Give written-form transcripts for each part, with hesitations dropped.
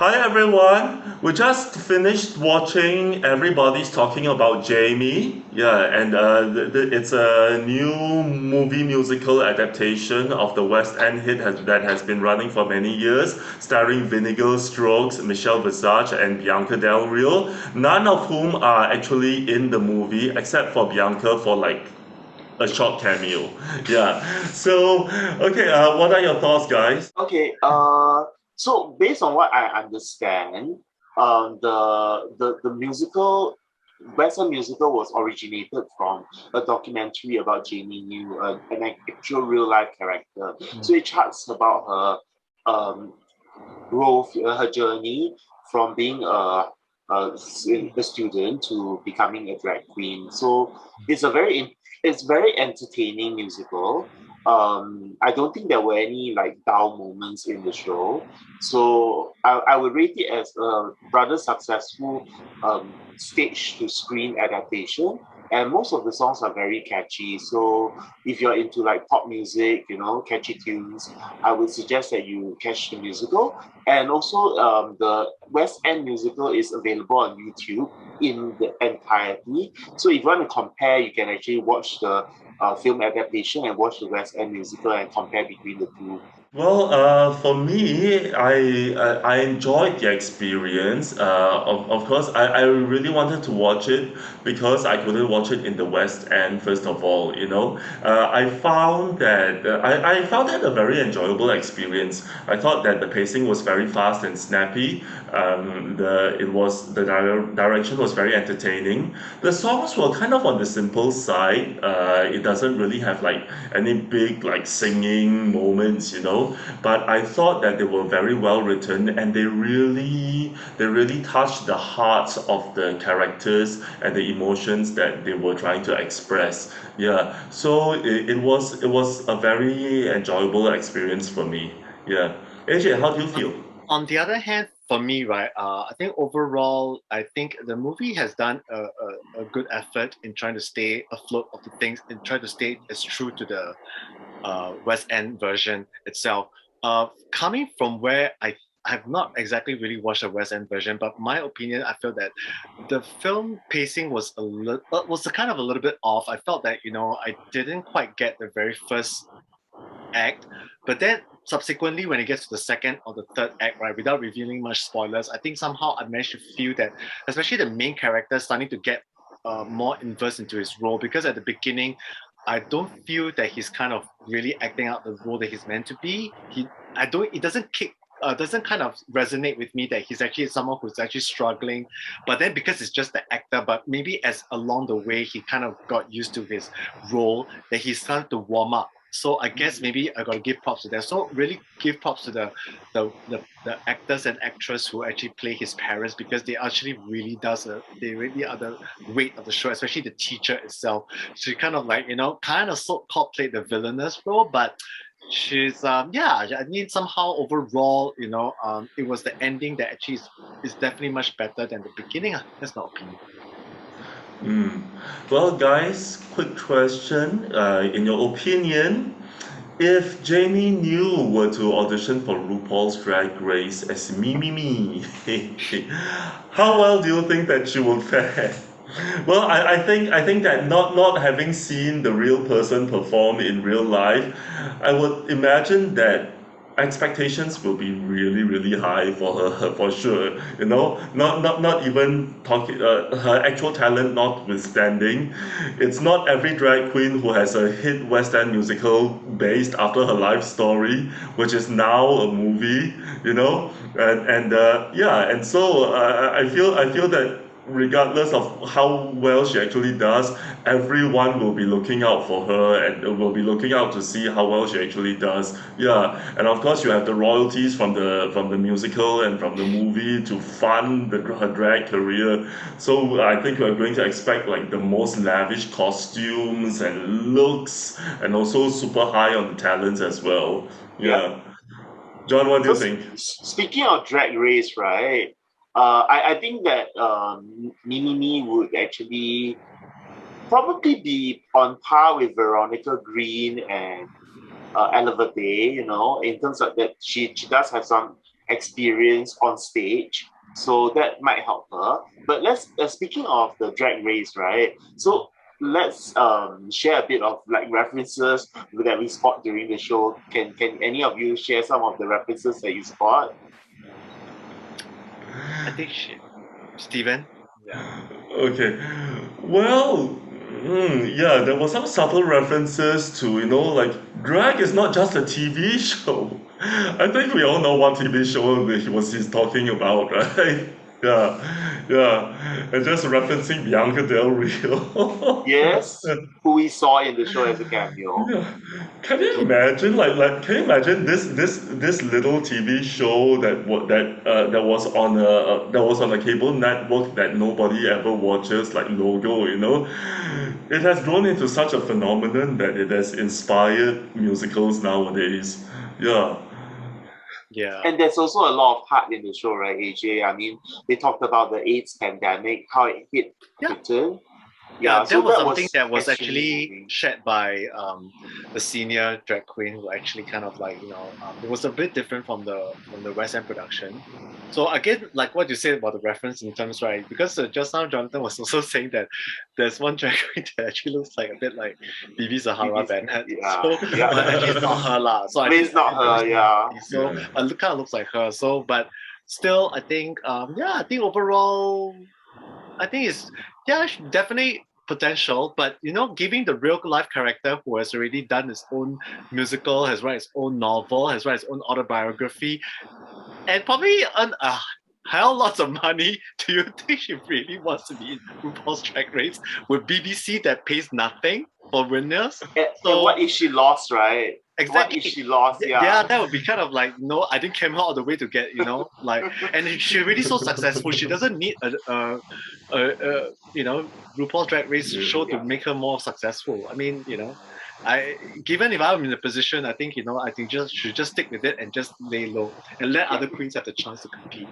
Hi everyone. We just finished watching. Everybody's talking about Jamie. Yeah, and it's a new movie musical adaptation of the West End that has been running for many years, starring Vinegar Strokes, Michelle Visage, and Bianca Del Rio. None of whom are actually in the movie except for Bianca for like a short cameo. Yeah. So, okay. What are your thoughts, guys? Okay, so based on what I understand, the musical, Western musical was originated from a documentary about Jamie New, an actual real life character. So it charts about her growth, her journey from being a student to becoming a drag queen. So it's a it's very entertaining musical. I don't think there were any like dull moments in the show. So I would rate it as a rather successful stage to screen adaptation. And most of the songs are very catchy. So if you're into like pop music, catchy tunes, I would suggest that you catch the musical. And also, the West End musical is available on YouTube in the entirety. So if you want to compare, you can actually watch the film adaptation and watch the West End musical and compare between the two. Well, for me, I enjoyed the experience. Of course, I really wanted to watch it because I couldn't watch it in the West End. First of all, I found that a very enjoyable experience. I thought that the pacing was very fast and snappy. The direction was very entertaining. The songs were kind of on the simple side. It doesn't really have like any big like singing moments. But I thought that they were very well written and they really touched the hearts of the characters and the emotions that they were trying to express. Yeah, so it was a very enjoyable experience for me. Yeah, AJ, how do you On, feel? on the other hand, for me, right, I think overall, I think the movie has done a good effort in trying to stay afloat of the things and try to stay as true to the West End version itself. Coming from where I have not exactly really watched the West End version, but my opinion, I feel that the film pacing was a kind of a little bit off. I felt that I didn't quite get the very first act. But then subsequently, when it gets to the second or the third act, right, without revealing much spoilers, I think somehow I managed to feel that, especially the main character starting to get more inversed into his role. Because at the beginning, I don't feel that he's kind of really acting out the role that he's meant to be. I don't. It doesn't kick. Doesn't kind of resonate with me that he's actually someone who's actually struggling, but then because it's just the actor, but maybe as along the way he kind of got used to his role, that he started to warm up. So I guess maybe I gotta give props to that. So really give props to the actors and actors who actually play his parents because they actually really they really are the weight of the show, especially the teacher itself. She kind of like kind of so called played the villainous role, but she's yeah, I mean somehow overall it was the ending that actually is definitely much better than the beginning. That's my opinion. Hmm. Well, guys, quick question. In your opinion, if Jamie New were to audition for RuPaul's Drag Race as Me, how well do you think that she will fare? Well, I think that not having seen the real person perform in real life, I would imagine that expectations will be really high for her for sure. Not even talking her actual talent notwithstanding. It's not every drag queen who has a hit West End musical based after her life story, which is now a movie. And yeah, and so I feel that regardless of how well she actually does, everyone will be looking out for her and will be looking out to see how well she actually does. Yeah, and of course you have the royalties from the musical and from the movie to fund her drag career. So I think we're going to expect like the most lavish costumes and looks, and also super high on the talents as well. Yeah. Yeah, John, what do So you think? speaking of Drag Race, right? I think that Mimimi would actually probably be on par with Veronica Green and Elevate, in terms of that she does have some experience on stage. So that might help her. But let's speaking of the drag race, right? So let's share a bit of like references that we spot during the show. Can any of you share some of the references that you spot? I think Steven. Okay. Well, yeah, there were some subtle references to, like, drag is not just a TV show. I think we all know what TV show he's talking about, right? Yeah, yeah. And just referencing Bianca Del Rio. Yes, who we saw in the show as a cameo. Yeah. Can you imagine, can you imagine this little TV show that was on a cable network that nobody ever watches, like Logo, It has grown into such a phenomenon that it has inspired musicals nowadays. Yeah. Yeah. And there's also a lot of heart in the show, right, AJ? I mean, they talked about the AIDS pandemic, how it hit Britain. Yeah, so that was something that was extremely actually moving. shared by the senior drag queen who actually kind of like it was a bit different from the West End production. So again, like what you said about the reference in terms, right? Because just now Jonathan was also saying that there's one drag queen that actually looks like a bit like Bibi Zahara Bennett. Yeah, So yeah. but actually it's not her lah. So I mean, it's not her, yeah. So it kind of looks like her. So but still, I think I think overall, I think it's definitely potential, but giving the real life character who has already done his own musical, has written his own novel, has written his own autobiography, and probably earn a hell lots of money. Do you think she really wants to be in RuPaul's Drag Race with BBC that pays nothing for winners? And what if she lost, right? Exactly. What if she lost? Yeah, that would be kind of like, no, I didn't come all the way to get, like, and she's really so successful. She doesn't need RuPaul's Drag Race show to make her more successful. I mean, given if I'm in the position, I think I think should just stick with it and just lay low and let other queens have the chance to compete.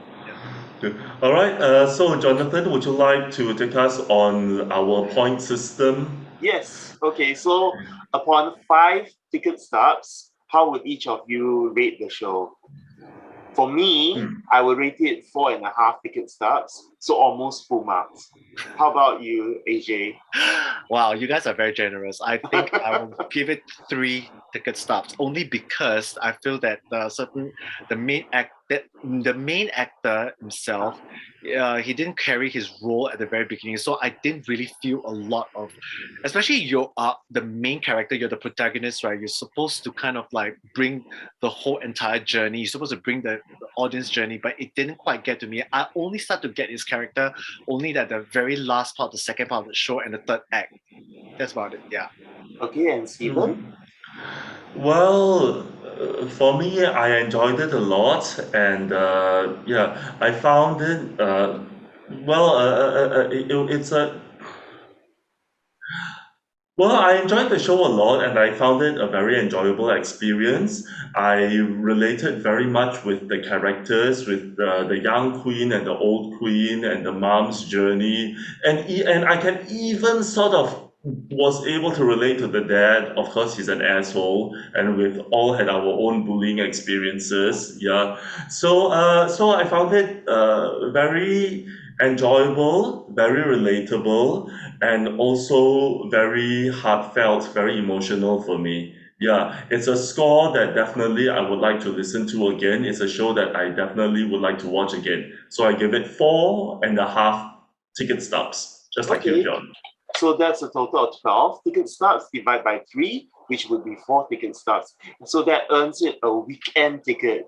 Yeah. All right. So Jonathan, would you like to take us on our point system? Yes. Okay. So upon 5 ticket stubs, how would each of you rate the show? For me, I would rate it 4.5 ticket stubs, so almost full marks. How about you, AJ? Wow, you guys are very generous. I think I will give it 3 ticket stubs, only because I feel that the main actor himself, he didn't carry his role at the very beginning, so I didn't really feel a lot of, especially you are the main character, you're the protagonist, right? You're supposed to kind of like bring the whole entire journey. You're supposed to bring the audience journey, but it didn't quite get to me. I only start to get his character only at the very last part, the second part of the show, and the third act. That's about it. Yeah. Okay, and Steven? Well, for me, I enjoyed it a lot, and I found it. It's a Well, I enjoyed the show a lot and I found it a very enjoyable experience. I related very much with the characters, with the young queen and the old queen and the mom's journey. And I can even sort of was able to relate to the dad. Of course, he's an asshole, and we've all had our own bullying experiences. Yeah. So I found it very enjoyable, very relatable, and also very heartfelt, very emotional for me. Yeah, it's a score that definitely I would like to listen to again. It's a show that I definitely would like to watch again. So I give it 4.5 ticket stubs, just like you, John. So that's a total of 12 ticket stubs divided by 3, which would be 4 ticket stubs. So that earns it a weekend ticket.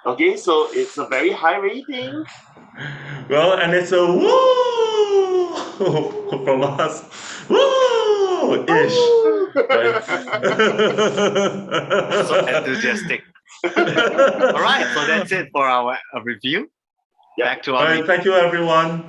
Okay, so it's a very high rating. Well, and it's a woo from us. Woo-ish. Right? So enthusiastic. All right, so that's it for our review. Yeah. Back to our All right, thank you, everyone.